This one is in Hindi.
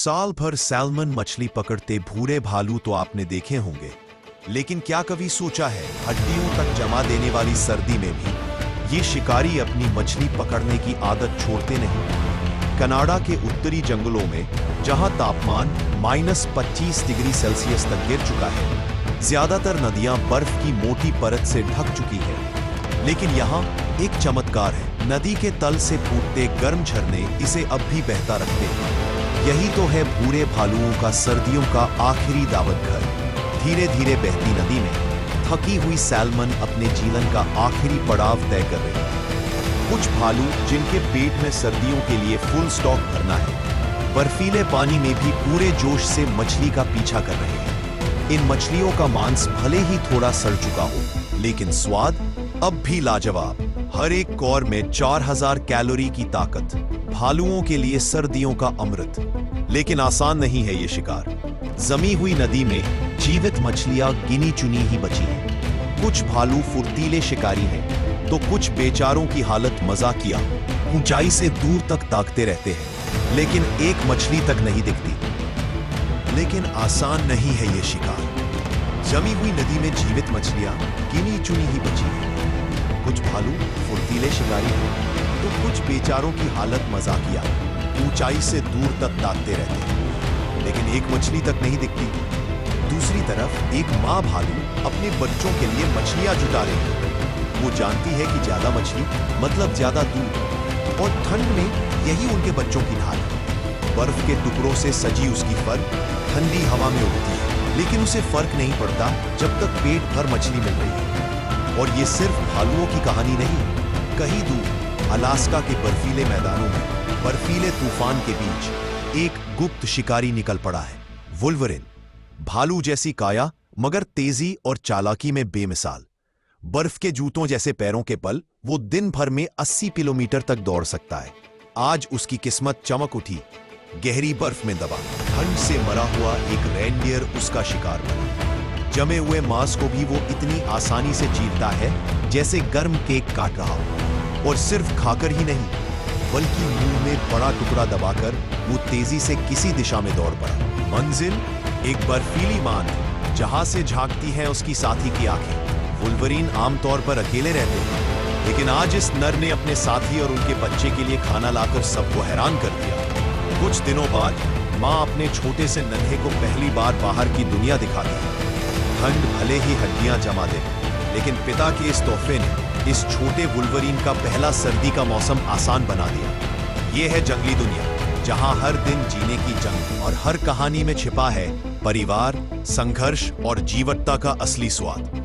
साल भर सैल्मन मछली पकड़ते भूरे भालू तो आपने देखे होंगे, लेकिन क्या कभी सोचा है हड्डियों तक जमा देने वाली सर्दी में भी ये शिकारी अपनी मछली पकड़ने की आदत छोड़ते नहीं। कनाडा के उत्तरी जंगलों में जहां तापमान -25 डिग्री सेल्सियस तक गिर चुका है, ज्यादातर नदियां बर्फ की मोटी परत से ढक चुकी है, लेकिन यहां एक चमत्कार है। नदी के तल से फूटते गर्म झरने इसे अब भी बहता रखते हैं। यही तो है भूरे भालुओं का सर्दियों का आखिरी दावत घर। धीरे धीरे बहती नदी में थकी हुई सैल्मन अपने जीवन का आखिरी पड़ाव तय कर रही है। कुछ भालू जिनके पेट में सर्दियों के लिए फुल स्टॉक भरना है, बर्फीले पानी में भी पूरे जोश से मछली का पीछा कर रहे हैं। इन मछलियों का मांस भले ही थोड़ा सड़ चुका हो, लेकिन स्वाद अब भी लाजवाब। हर एक कौर में 4000 कैलोरी की ताकत, भालुओं के लिए सर्दियों का अमृत। लेकिन आसान नहीं है ये शिकार। जमी हुई नदी में जीवित मछलियां गिनी चुनी ही बची हैं। कुछ भालू फुर्तीले शिकारी हैं, तो कुछ बेचारों की हालत मजाकिया, ऊंचाई से दूर तक ताकते रहते हैं, लेकिन एक मछली तक नहीं दिखती। लेकिन आसान नहीं है ये शिकार। जमी हुई नदी में जीवित मछलियां गिनी चुनी ही बची हैं। कुछ भालू फुर्तीले शिकारी हैं, तो कुछ बेचारों की हालत मजाकिया, ऊंचाई से दूर तक ताकते रहते हैं, लेकिन एक मछली तक नहीं दिखती। दूसरी तरफ एक माँ भालू अपने बच्चों के लिए मछलियां जुटा रही है। वो जानती है कि ज्यादा मछली मतलब ज्यादा दूध, और ठंड में यही उनके बच्चों की ढाल है। बर्फ के टुकड़ों से सजी उसकी फर ठंडी हवा में उड़ती है, लेकिन उसे फर्क नहीं पड़ता जब तक पेट भर मछली मिल रही है। और ये सिर्फ भालुओं की कहानी नहीं। कहीं दूर अलास्का के बर्फीले मैदानों में बर्फीले तूफान के बीच एक गुप्त शिकारी निकल पड़ा है, वुल्वरिन। भालू जैसी काया, मगर तेजी और चालाकी में बेमिसाल। बर्फ के जूतों जैसे पैरों के बल वो दिन भर में 80 किलोमीटर तक दौड़ सकता है। आज उसकी किस्मत चमक उठी। गहरी बर्फ में दबा, ठंड से मरा हुआ एक रेनडियर उसका शिकार बना। जमे हुए मांस को भी वो इतनी आसानी से चीरता है जैसे गर्म केक काट रहा हो। और सिर्फ खाकर ही नहीं, बल्कि मुंह में बड़ा टुकड़ा दबाकर वो तेजी से किसी दिशा में दौड़ पड़ा। मंजिल एक बर्फीली मान, जहां से झांकती है उसकी साथी की आंखें। वुल्वरीन आमतौर पर अकेले रहते हैं, लेकिन आज इस नर ने अपने साथी और उनके बच्चे के लिए खाना लाकर सबको हैरान कर दिया। कुछ दिनों बाद मां अपने छोटे से नन्हे को पहली बार बाहर की दुनिया दिखाती है। ठंड भले ही हड्डियां जमा दे, लेकिन पिता के इस तोहफे ने इस छोटे वुल्वरीन का पहला सर्दी का मौसम आसान बना दिया। यह है जंगली दुनिया, जहां हर दिन जीने की जंग, और हर कहानी में छिपा है परिवार, संघर्ष और जीवटता का असली स्वाद।